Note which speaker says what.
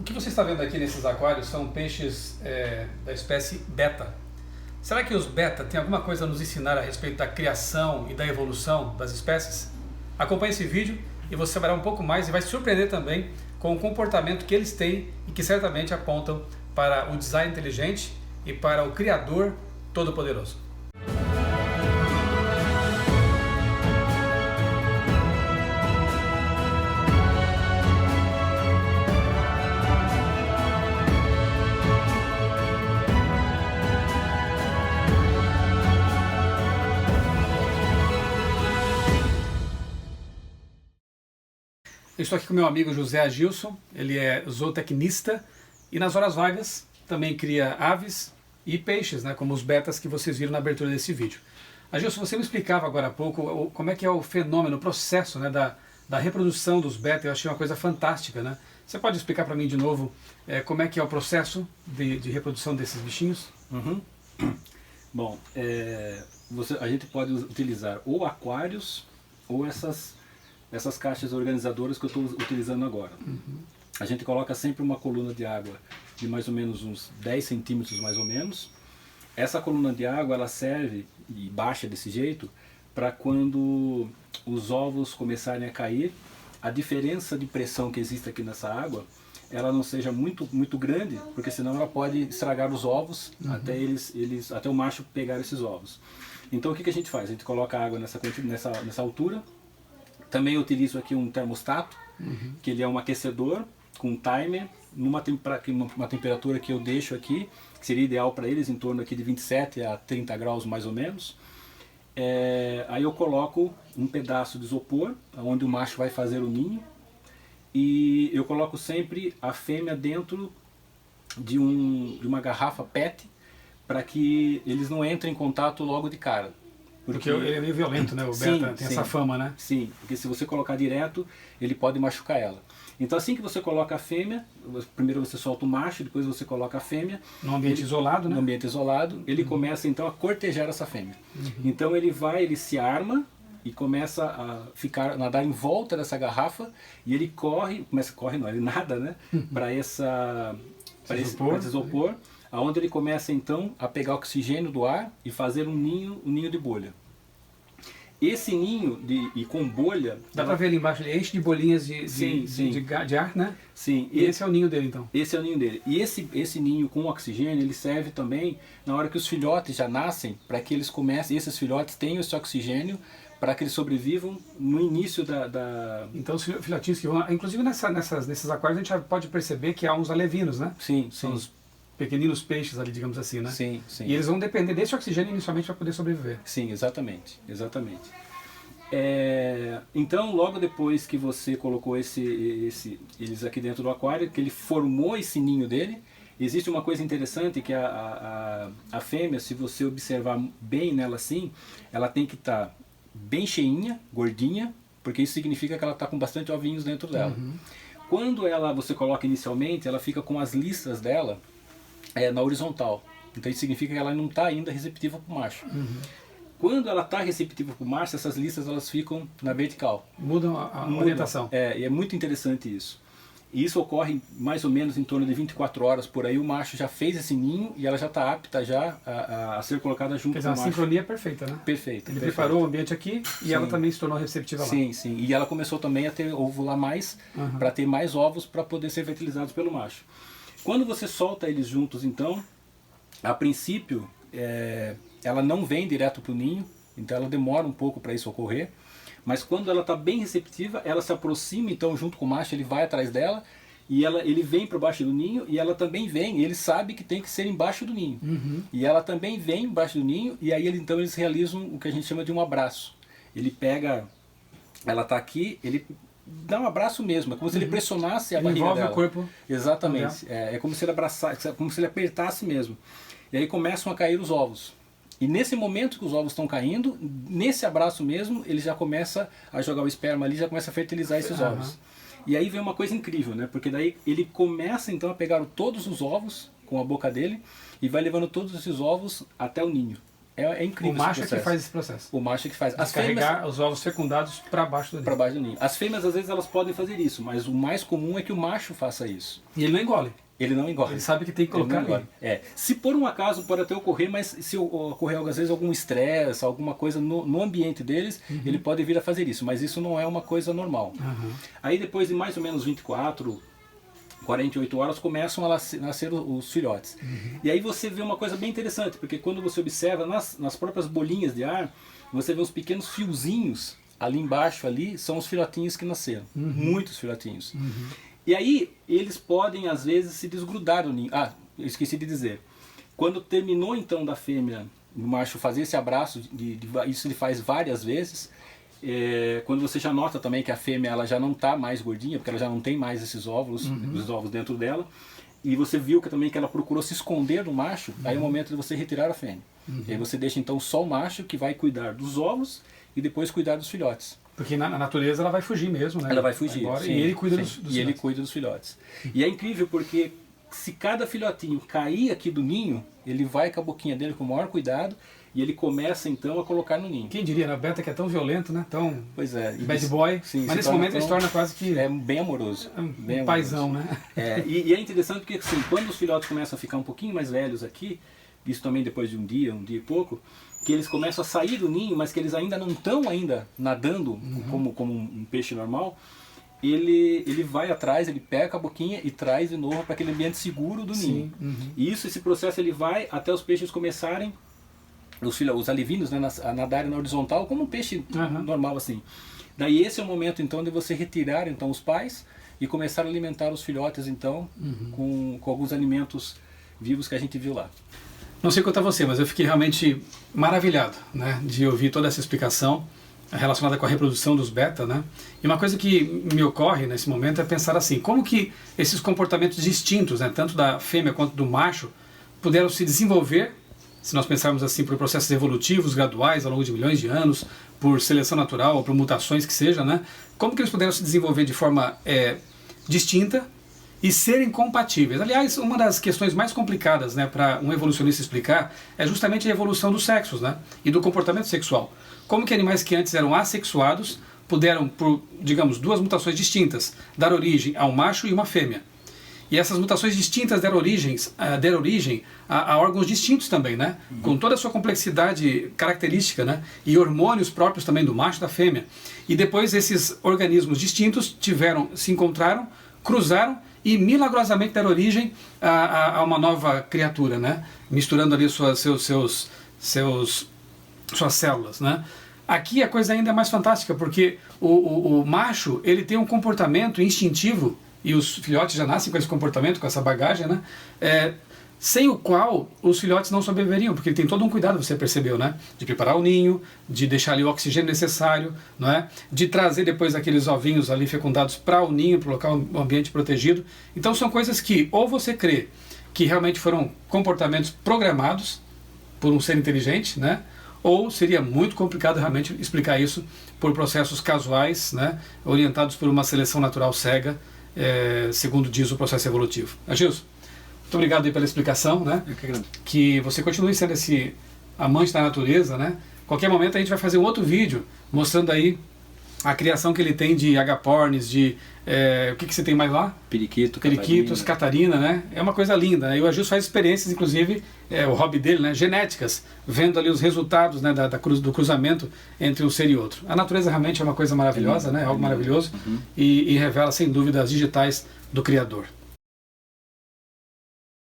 Speaker 1: O que você está vendo aqui nesses aquários são peixes da espécie beta. Será que os beta têm alguma coisa a nos ensinar a respeito da criação e da evolução das espécies? Acompanhe esse vídeo e você saberá um pouco mais e vai se surpreender também com o comportamento que eles têm e que certamente apontam para o design inteligente e para o Criador Todo-Poderoso. Eu estou aqui com meu amigo José Agilson, ele é zootecnista e nas horas vagas também cria aves e peixes, né, como os betas que vocês viram na abertura desse vídeo. Agilson, você me explicava agora há pouco como é que é o fenômeno, o processo, né, da reprodução dos betas. Eu achei uma coisa fantástica, né? Você pode explicar para mim de novo como é que é o processo de reprodução desses bichinhos?
Speaker 2: Uhum. Bom, a gente pode utilizar ou aquários ou essas caixas organizadoras que eu estou utilizando agora. A gente coloca sempre uma coluna de água de mais ou menos uns 10 centímetros mais ou menos. Essa coluna de água ela serve, e baixa desse jeito, para quando os ovos começarem a cair, a diferença de pressão que existe aqui nessa água, ela não seja muito grande, porque senão ela pode estragar os ovos até o macho pegar esses ovos. Então o que a gente faz? A gente coloca a água nessa altura. Também eu utilizo aqui um termostato, que ele é um aquecedor com um timer, uma temperatura que eu deixo aqui, que seria ideal para eles, em torno aqui de 27 a 30 graus mais ou menos. Aí eu coloco um pedaço de isopor, onde o macho vai fazer o ninho, e eu coloco sempre a fêmea dentro de uma garrafa PET, para que eles não entrem em contato logo de cara.
Speaker 1: Porque ele é meio violento, né? O beta tem essa fama, né?
Speaker 2: Sim, porque se você colocar direto, ele pode machucar ela. Então assim que você coloca a fêmea, primeiro você solta o macho, depois você coloca a fêmea.
Speaker 1: No ambiente isolado, né?
Speaker 2: No ambiente isolado, ele começa então a cortejar essa fêmea. Então ele se arma e começa a nadar em volta dessa garrafa, e ele ele nada, né? Para esse isopor. Onde ele começa então a pegar oxigênio do ar e fazer um ninho de bolha. Esse ninho com bolha...
Speaker 1: Dá para ver ali embaixo, ele enche de bolinhas de ar, né?
Speaker 2: Sim.
Speaker 1: E esse é o ninho dele então?
Speaker 2: Esse é o ninho dele. E esse ninho com oxigênio, ele serve também na hora que os filhotes já nascem, para que eles comecem, esses filhotes tenham esse oxigênio, para que eles sobrevivam no início da...
Speaker 1: Então os filhotinhos que vão... Inclusive nesses aquários a gente já pode perceber que há uns alevinos, né?
Speaker 2: Sim,
Speaker 1: São os pequeninos peixes ali, digamos assim, né?
Speaker 2: Sim.
Speaker 1: E eles vão depender desse oxigênio inicialmente para poder sobreviver.
Speaker 2: Sim, exatamente. Então, logo depois que você colocou eles aqui dentro do aquário, que ele formou esse ninho dele, existe uma coisa interessante que a fêmea, se você observar bem nela assim, ela tem que estar bem cheinha, gordinha, porque isso significa que ela está com bastante ovinhos dentro dela. Quando você coloca inicialmente, ela fica com as listras dela na horizontal. Então isso significa que ela não está ainda receptiva para o macho. Quando ela está receptiva para o macho, essas listras elas ficam na vertical.
Speaker 1: Mudam a orientação.
Speaker 2: E é muito interessante isso. E isso ocorre mais ou menos em torno de 24 horas por aí. O macho já fez esse ninho e ela já está apta já a ser colocada junto com o macho.
Speaker 1: A sincronia perfeita, né?
Speaker 2: Perfeita.
Speaker 1: Ele preparou o ambiente aqui e ela também se tornou receptiva lá.
Speaker 2: Sim. E ela começou também a ter ovular mais, para ter mais ovos para poder ser fertilizados pelo macho. Quando você solta eles juntos, então, a princípio, ela não vem direto para o ninho, então ela demora um pouco para isso ocorrer, mas quando ela está bem receptiva, ela se aproxima, então, junto com o macho, ele vai atrás dela, e ele vem para baixo do ninho, e ela também vem, e ele sabe que tem que ser embaixo do ninho. E ela também vem embaixo do ninho, e aí então eles realizam o que a gente chama de um abraço. Ele pega, ela está aqui, ele dá um abraço mesmo, é como se ele pressionasse a barriga dela.
Speaker 1: Envolve o corpo.
Speaker 2: Exatamente, é como se ele abraçasse, como se ele apertasse mesmo. E aí começam a cair os ovos. E nesse momento que os ovos estão caindo, nesse abraço mesmo, ele já começa a jogar o esperma ali, já começa a fertilizar esses ovos. E aí vem uma coisa incrível, né? Porque daí ele começa então a pegar todos os ovos com a boca dele e vai levando todos esses ovos até o ninho. É incrível.
Speaker 1: O macho é que faz esse processo.
Speaker 2: O macho é que faz.
Speaker 1: Carregar os ovos fecundados para baixo do ninho.
Speaker 2: Para baixo do ninho. As fêmeas, às vezes, elas podem fazer isso, mas o mais comum é que o macho faça isso.
Speaker 1: E ele não engole.
Speaker 2: Ele não engole.
Speaker 1: Ele sabe que tem que colocar ali.
Speaker 2: Se por um acaso pode até ocorrer, mas se ocorrer às vezes algum estresse, alguma coisa no ambiente deles, ele pode vir a fazer isso, mas isso não é uma coisa normal. Aí depois de mais ou menos 24, 48 horas começam a nascer os filhotes. E aí você vê uma coisa bem interessante, porque quando você observa nas próprias bolinhas de ar, você vê uns pequenos fiozinhos ali embaixo, ali são os filhotinhos que nasceram. Muitos filhotinhos. E aí eles podem às vezes se desgrudar do ninho. Ah, eu esqueci de dizer. Quando terminou então da fêmea, o macho fazer esse abraço, isso ele faz várias vezes. Quando você já nota também que a fêmea ela já não está mais gordinha, porque ela já não tem mais esses óvulos, os ovos dentro dela, e você viu também que ela procurou se esconder do macho, aí é o momento de você retirar a fêmea. E aí você deixa então só o macho que vai cuidar dos ovos e depois cuidar dos filhotes.
Speaker 1: Porque na natureza ela vai fugir mesmo, né?
Speaker 2: Ela vai fugir.
Speaker 1: Sim, e ele cuida dos filhotes.
Speaker 2: Ele cuida dos filhotes. E é incrível porque se cada filhotinho cair aqui do ninho, ele vai com a boquinha dele com o maior cuidado e ele começa então a colocar no ninho.
Speaker 1: Quem diria, né? O beta que é tão violento, né? Tão
Speaker 2: pois é,
Speaker 1: bad boy.
Speaker 2: Sim,
Speaker 1: mas nesse momento ele se torna quase que...
Speaker 2: É bem amoroso.
Speaker 1: Um paizão, né?
Speaker 2: E é interessante porque assim, quando os filhotes começam a ficar um pouquinho mais velhos aqui, isso também depois de um dia e pouco, que eles começam a sair do ninho, mas que eles ainda não estão nadando como um peixe normal, ele vai atrás, ele pega a boquinha e traz de novo para aquele ambiente seguro do ninho. E esse processo ele vai até os peixes começarem, os alevinos, né, a nadarem na horizontal como um peixe normal assim. Daí esse é o momento então de você retirar então os pais e começar a alimentar os filhotes então com alguns alimentos vivos que a gente viu lá.
Speaker 1: Não sei quanto a você, mas eu fiquei realmente maravilhado, né, de ouvir toda essa explicação relacionada com a reprodução dos beta, né? E uma coisa que me ocorre nesse momento é pensar assim, como que esses comportamentos distintos, né, tanto da fêmea quanto do macho, puderam se desenvolver, se nós pensarmos assim, por processos evolutivos graduais ao longo de milhões de anos, por seleção natural ou por mutações que seja, né? Como que eles puderam se desenvolver de forma distinta e serem compatíveis. Aliás, uma das questões mais complicadas, né, para um evolucionista explicar é justamente a evolução dos sexos, né, e do comportamento sexual. Como que animais que antes eram assexuados puderam, por, digamos, duas mutações distintas, dar origem a um macho e uma fêmea. E essas mutações distintas deram origem a órgãos distintos também, né, com toda a sua complexidade característica, né, e hormônios próprios também do macho e da fêmea. E depois esses organismos distintos se encontraram, cruzaram e milagrosamente deram origem a uma nova criatura, né? Misturando ali suas células, né? Aqui a coisa ainda é mais fantástica, porque o macho ele tem um comportamento instintivo, e os filhotes já nascem com esse comportamento, com essa bagagem, né? Sem o qual os filhotes não sobreviveriam, porque ele tem todo um cuidado, você percebeu, né? De preparar o ninho, de deixar ali o oxigênio necessário, não é? De trazer depois aqueles ovinhos ali fecundados para o ninho, para o local, um ambiente protegido. Então são coisas que ou você crê que realmente foram comportamentos programados por um ser inteligente, né? Ou seria muito complicado realmente explicar isso por processos casuais, né? Orientados por uma seleção natural cega, segundo diz o processo evolutivo. Agilson, muito obrigado aí pela explicação, né? Que você continue sendo esse amante da natureza, né? Qualquer momento a gente vai fazer um outro vídeo mostrando aí a criação que ele tem de agapornis, de... o que você tem mais lá? Periquitos, Catarina, né? É uma coisa linda, né? E o Agilson faz experiências, inclusive, o hobby dele, né? Genéticas, vendo ali os resultados, né? do cruzamento entre um ser e outro. A natureza realmente é uma coisa maravilhosa, né? Algo maravilhoso e revela, sem dúvida, as digitais do Criador.